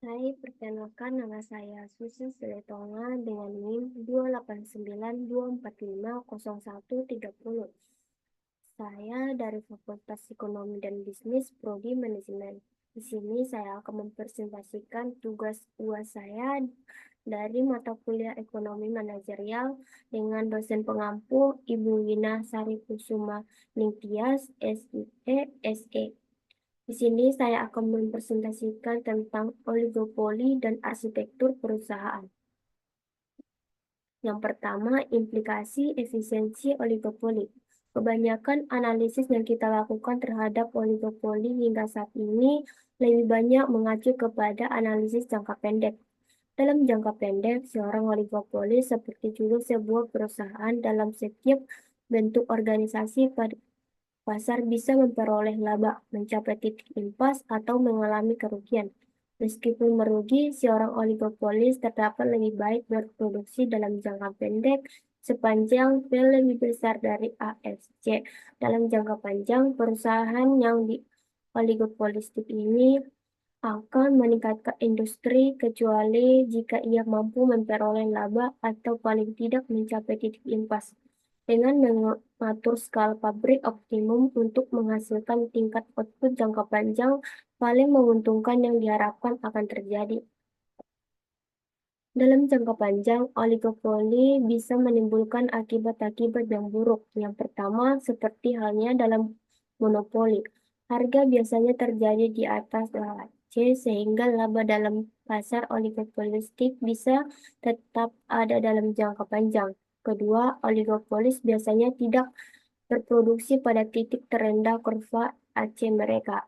Hai, perkenalkan nama saya Susi Seletonga dengan NIM 28924501330. Saya dari Fakultas Ekonomi dan Bisnis, Prodi Manajemen. Di sini saya akan mempresentasikan tugas UAS saya dari mata kuliah Ekonomi Manajerial dengan dosen pengampu Ibu Wina Sari Kusuma Ningtyas, SIE, SE. Di sini saya akan mempresentasikan tentang oligopoli dan arsitektur perusahaan. Yang pertama, implikasi efisiensi oligopoli. Kebanyakan analisis yang kita lakukan terhadap oligopoli hingga saat ini lebih banyak mengacu kepada analisis jangka pendek. Dalam jangka pendek, seorang oligopoli seperti juga sebuah perusahaan dalam setiap bentuk organisasi pada pasar bisa memperoleh laba, mencapai titik impas, atau mengalami kerugian. Meskipun merugi, seorang oligopolis terdapat lebih baik berproduksi dalam jangka pendek sepanjang P lebih besar dari ASC. Dalam jangka panjang, perusahaan yang di oligopolistik ini akan meningkatkan industri kecuali jika ia mampu memperoleh laba atau paling tidak mencapai titik impas dengan mengatur skala pabrik optimum untuk menghasilkan tingkat output jangka panjang paling menguntungkan yang diharapkan akan terjadi. Dalam jangka panjang, oligopoli bisa menimbulkan akibat-akibat yang buruk. Yang pertama, seperti halnya dalam monopoli, harga biasanya terjadi di atas C sehingga laba dalam pasar oligopolistik bisa tetap ada dalam jangka panjang. Kedua, oligopolis biasanya tidak berproduksi pada titik terendah kurva AC mereka.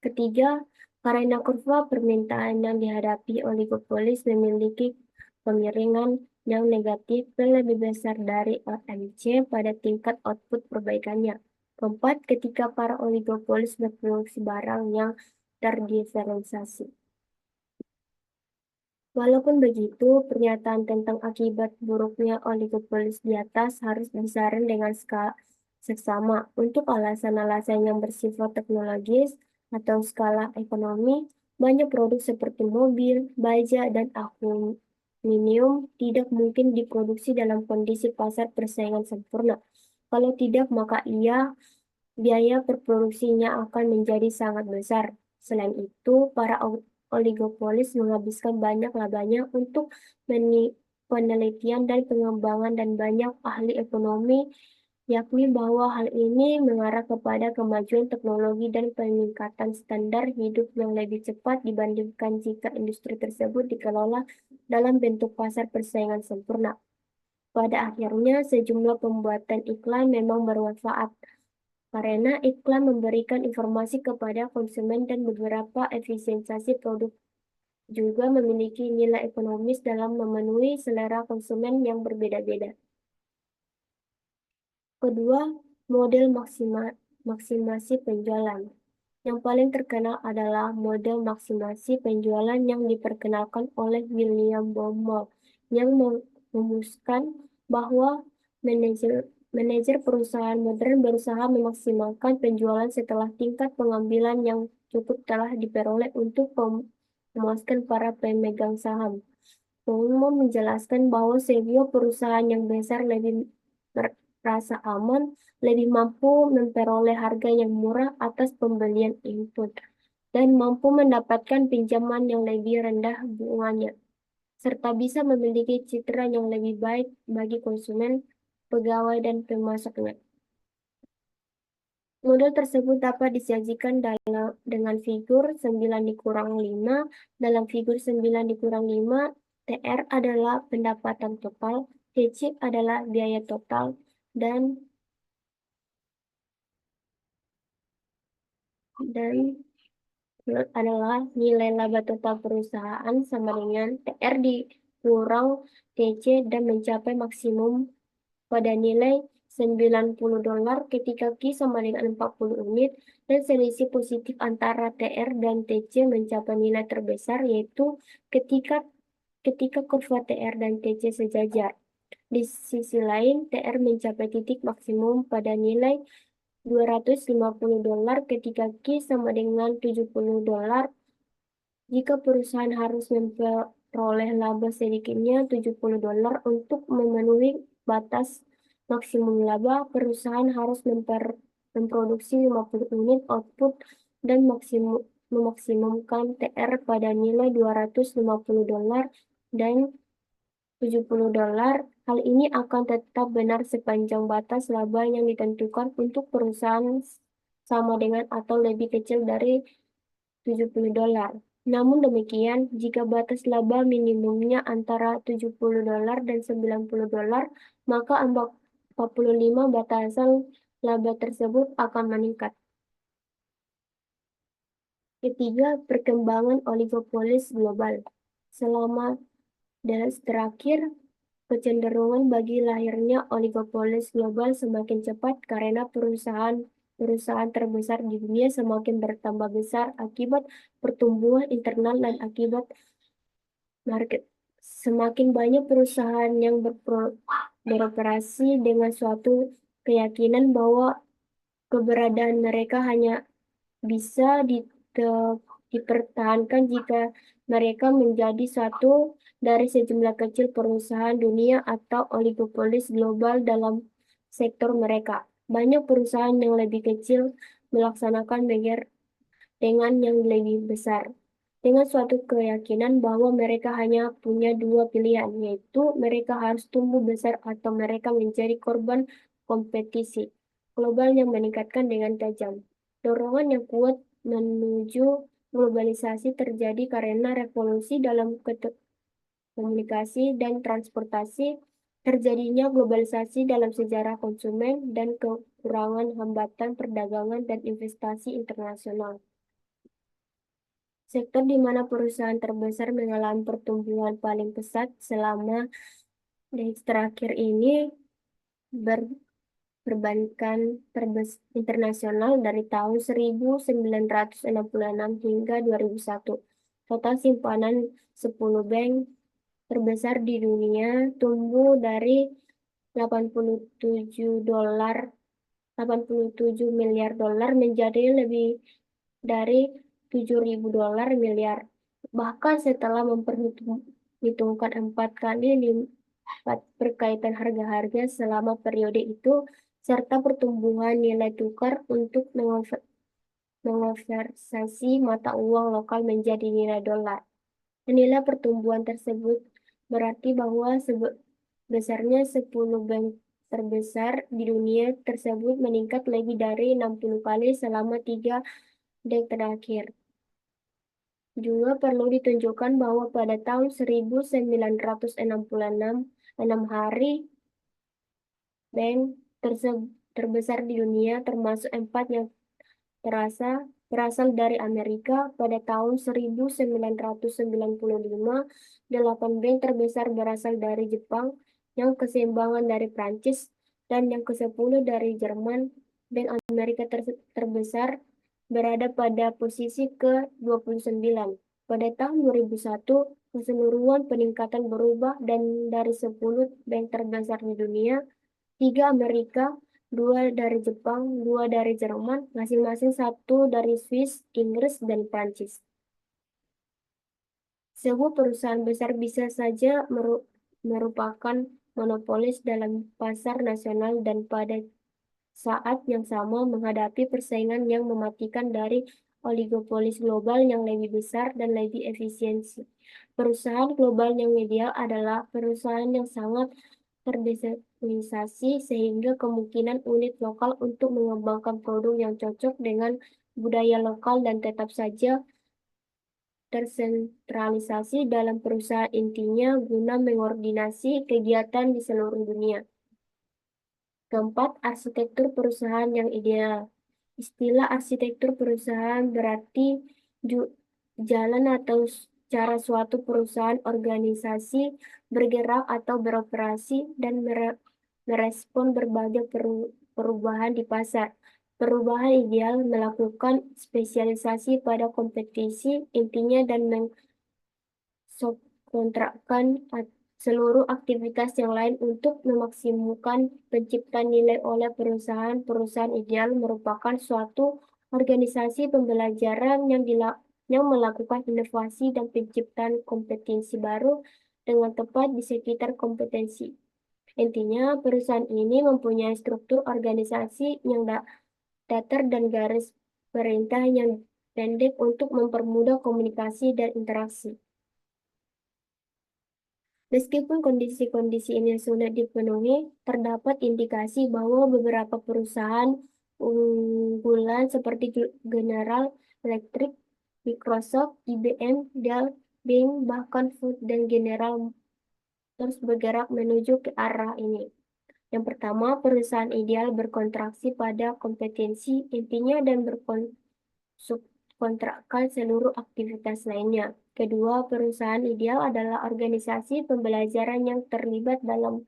Ketiga, karena kurva permintaan yang dihadapi oligopolis memiliki pemiringan yang negatif yang lebih besar dari OMC pada tingkat output perbaikannya. Keempat, ketika para oligopolis berproduksi barang yang terdiferensiasi. Walaupun begitu, pernyataan tentang akibat buruknya oligopolis di atas harus disaring dengan skala seksama. Untuk alasan-alasan yang bersifat teknologis atau skala ekonomi, banyak produk seperti mobil, baja, dan aluminium tidak mungkin diproduksi dalam kondisi pasar persaingan sempurna. Kalau tidak, maka biaya berproduksinya akan menjadi sangat besar. Selain itu, para oligopolis menghabiskan banyak labanya untuk penelitian dan pengembangan dan banyak ahli ekonomi yakni bahwa hal ini mengarah kepada kemajuan teknologi dan peningkatan standar hidup yang lebih cepat dibandingkan jika industri tersebut dikelola dalam bentuk pasar persaingan sempurna. Pada akhirnya, sejumlah pembuatan iklan memang bermanfaat karena iklan memberikan informasi kepada konsumen dan beberapa efisiensi produk juga memiliki nilai ekonomis dalam memenuhi selera konsumen yang berbeda-beda. Kedua, model maksimasi penjualan. Yang paling terkenal adalah model maksimasi penjualan yang diperkenalkan oleh William Baumol yang memutuskan bahwa manajer manajer perusahaan modern berusaha memaksimalkan penjualan setelah tingkat pengambilan yang cukup telah diperoleh untuk memuaskan para pemegang saham. Baumol menjelaskan bahwa sebuah perusahaan yang besar lebih merasa aman, lebih mampu memperoleh harga yang murah atas pembelian input, dan mampu mendapatkan pinjaman yang lebih rendah bunganya, serta bisa memiliki citra yang lebih baik bagi konsumen, pegawai, dan pemasoknya. Model tersebut dapat disajikan dengan figur 9 dikurang 5. Dalam figur 9 dikurang 5, TR adalah pendapatan total, TC adalah biaya total, dan adalah nilai laba total perusahaan sama dengan TR dikurang TC dan mencapai maksimum pada nilai $90 ketika Q sama dengan 40 unit dan selisih positif antara TR dan TC mencapai nilai terbesar yaitu ketika ketika kurva TR dan TC sejajar. Di sisi lain, TR mencapai titik maksimum pada nilai $250 ketika Q sama dengan $70 Jika perusahaan harus memperoleh laba sedikitnya $70 untuk memenuhi batas maksimum laba, perusahaan harus memproduksi 50 unit output dan memaksimumkan TR pada nilai $250 dan $70. Hal ini akan tetap benar sepanjang batas laba yang ditentukan untuk perusahaan sama dengan atau lebih kecil dari $70. Namun demikian, jika batas laba minimumnya antara $70 dan $90, maka 45 batasan laba tersebut akan meningkat. Ketiga, perkembangan oligopolis global. Selama terakhir, kecenderungan bagi lahirnya oligopolis global semakin cepat karena perusahaan terbesar di dunia semakin bertambah besar akibat pertumbuhan internal dan akibat market. Semakin banyak perusahaan yang beroperasi dengan suatu keyakinan bahwa keberadaan mereka hanya bisa dipertahankan jika mereka menjadi satu dari sejumlah kecil perusahaan dunia atau oligopolis global dalam sektor mereka. Banyak perusahaan yang lebih kecil melaksanakan merger dengan yang lebih besar, dengan suatu keyakinan bahwa mereka hanya punya dua pilihan, yaitu mereka harus tumbuh besar atau mereka menjadi korban kompetisi global yang meningkatkan dengan tajam. Dorongan yang kuat menuju globalisasi terjadi karena revolusi dalam komunikasi dan transportasi, terjadinya globalisasi dalam sejarah konsumen, dan kekurangan hambatan perdagangan dan investasi internasional. Sektor di mana perusahaan terbesar mengalami pertumbuhan paling pesat selama dekade terakhir ini perbankan internasional dari tahun 1966 hingga 2001. Total simpanan 10 bank terbesar di dunia tumbuh dari 87 miliar dolar menjadi lebih dari $7.000 miliar. Bahkan setelah memperhitungkan 4 kali lipat perkaitan harga-harga selama periode itu, serta pertumbuhan nilai tukar untuk mengonversasi mata uang lokal menjadi nilai dolar. Nilai pertumbuhan tersebut berarti bahwa besarnya 10 bank terbesar di dunia tersebut meningkat lebih dari 60 kali selama 3 dekade terakhir. Juga perlu ditunjukkan bahwa pada tahun 1966, hari bank terbesar di dunia, termasuk 4 yang berasal dari Amerika. Pada tahun 1995, 8 bank terbesar berasal dari Jepang, yang keseimbangan dari Prancis, dan yang ke-10 dari Jerman. Bank Amerika terbesar berada pada posisi ke-29. Pada tahun 2001, keseluruhan peningkatan berubah dan dari 10 bank terbesar di dunia, 3 Amerika, 2 dari Jepang, 2 dari Jerman, masing-masing 1 dari Swiss, Inggris, dan Prancis. Sebuah perusahaan besar bisa saja merupakan monopolis dalam pasar nasional dan pada saat yang sama menghadapi persaingan yang mematikan dari oligopolis global yang lebih besar dan lebih efisiensi. Perusahaan global yang ideal adalah perusahaan yang sangat terdesentralisasi sehingga kemungkinan unit lokal untuk mengembangkan produk yang cocok dengan budaya lokal dan tetap saja tersentralisasi dalam perusahaan intinya guna mengordinasi kegiatan di seluruh dunia. Keempat, arsitektur perusahaan yang ideal. Istilah arsitektur perusahaan berarti jalan atau cara suatu perusahaan organisasi bergerak atau beroperasi dan merespon berbagai perubahan di pasar. Perubahan ideal melakukan spesialisasi pada kompetisi intinya dan subkontrakkan seluruh aktivitas yang lain untuk memaksimumkan penciptaan nilai oleh perusahaan. Perusahaan ideal merupakan suatu organisasi pembelajaran yang yang melakukan inovasi dan penciptaan kompetensi baru dengan tepat di sekitar kompetensi. Intinya, perusahaan ini mempunyai struktur organisasi yang datar dan garis perintah yang pendek untuk mempermudah komunikasi dan interaksi. Meskipun kondisi-kondisi ini sudah dipenuhi, terdapat indikasi bahwa beberapa perusahaan unggulan seperti General Electric, Microsoft, IBM, Dell, Bing, bahkan Ford dan General Motors bergerak menuju ke arah ini. Yang pertama, perusahaan ideal berkontraksi pada kompetensi intinya dan subkontrakkan seluruh aktivitas lainnya. Kedua, perusahaan ideal adalah organisasi pembelajaran yang terlibat dalam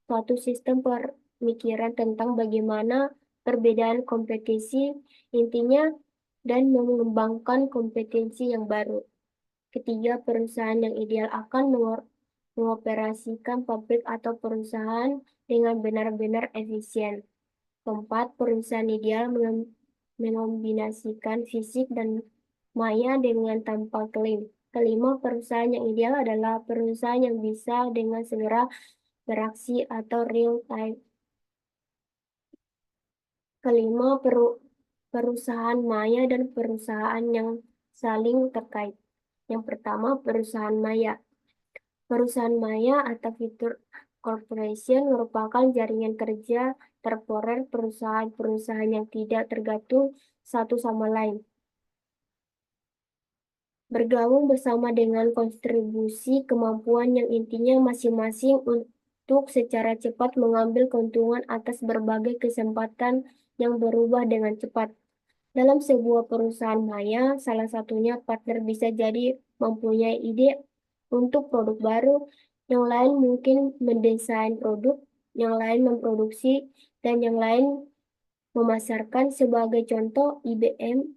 suatu sistem pemikiran tentang bagaimana perbedaan kompetensi intinya dan mengembangkan kompetensi yang baru. Ketiga, perusahaan yang ideal akan mengoperasikan pabrik atau perusahaan dengan benar-benar efisien. Keempat, perusahaan ideal mengombinasikan fisik dan maya dengan tanpa klaim. Kelima, perusahaan yang ideal adalah perusahaan yang bisa dengan segera beraksi atau real time. Kelima, perusahaan maya dan perusahaan yang saling terkait. Yang pertama, perusahaan maya. Perusahaan maya atau fitur corporation merupakan jaringan kerja temporer perusahaan-perusahaan yang tidak tergantung satu sama lain. Bergabung bersama dengan kontribusi kemampuan yang intinya masing-masing untuk secara cepat mengambil keuntungan atas berbagai kesempatan yang berubah dengan cepat. Dalam sebuah perusahaan maya, salah satunya partner bisa jadi mempunyai ide untuk produk baru, yang lain mungkin mendesain produk, yang lain memproduksi, dan yang lain memasarkan. Sebagai contoh, IBM,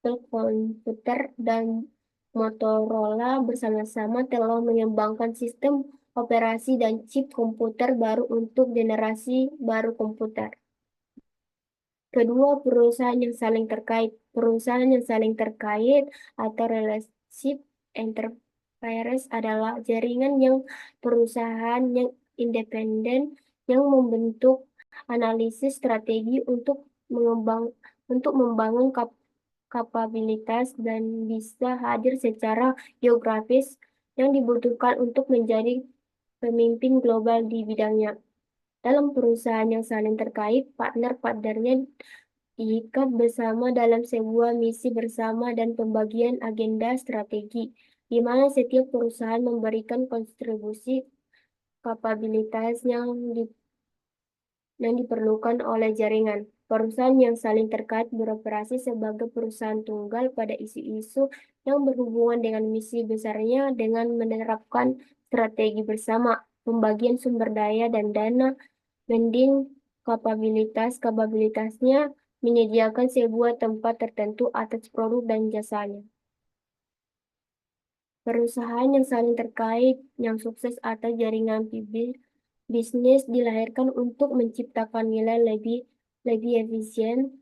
Apple Computer, dan Motorola bersama-sama telah mengembangkan sistem operasi dan chip komputer baru untuk generasi baru komputer. Kedua, perusahaan yang saling terkait. Perusahaan yang saling terkait atau relationship enterprise adalah jaringan yang perusahaan yang independen yang membentuk analisis strategi untuk membangun kapabilitas dan bisa hadir secara geografis yang dibutuhkan untuk menjadi pemimpin global di bidangnya. Dalam perusahaan yang saling terkait, partner-partnernya diikat bersama dalam sebuah misi bersama dan pembagian agenda strategi, di mana setiap perusahaan memberikan kontribusi kapabilitas yang diperlukan oleh jaringan. Perusahaan yang saling terkait beroperasi sebagai perusahaan tunggal pada isu-isu yang berhubungan dengan misi besarnya dengan menerapkan strategi bersama, pembagian sumber daya dan dana, mending kapabilitasnya menyediakan sebuah tempat tertentu atas produk dan jasanya. Perusahaan yang saling terkait, yang sukses atau jaringan bisnis dilahirkan untuk menciptakan nilai lebih efisien,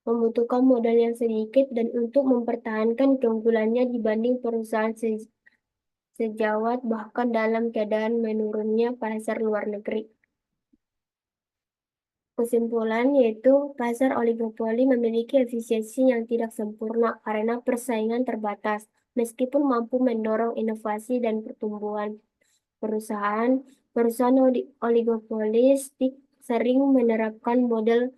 membutuhkan modal yang sedikit, dan untuk mempertahankan keunggulannya dibanding perusahaan sejawat bahkan dalam keadaan menurunnya pasar luar negeri. Kesimpulan yaitu pasar oligopoli memiliki efisiensi yang tidak sempurna karena persaingan terbatas. Meskipun mampu mendorong inovasi dan pertumbuhan perusahaan oligopolistik sering menerapkan model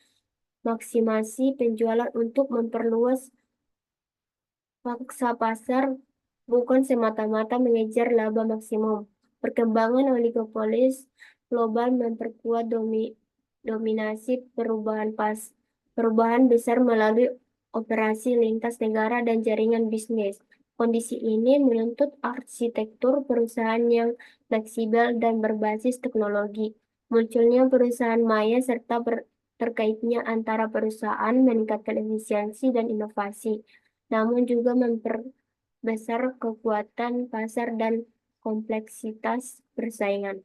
maksimasi penjualan untuk memperluas paksa pasar, bukan semata-mata mengejar laba maksimum. Perkembangan oligopolis global memperkuat dominasi perubahan besar melalui operasi lintas negara dan jaringan bisnis. Kondisi ini menuntut arsitektur perusahaan yang fleksibel dan berbasis teknologi. Munculnya perusahaan maya serta terkaitnya antara perusahaan meningkatkan efisiensi dan inovasi, namun juga memperbesar kekuatan pasar dan kompleksitas persaingan.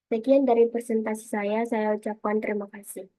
Sekian dari presentasi saya ucapkan terima kasih.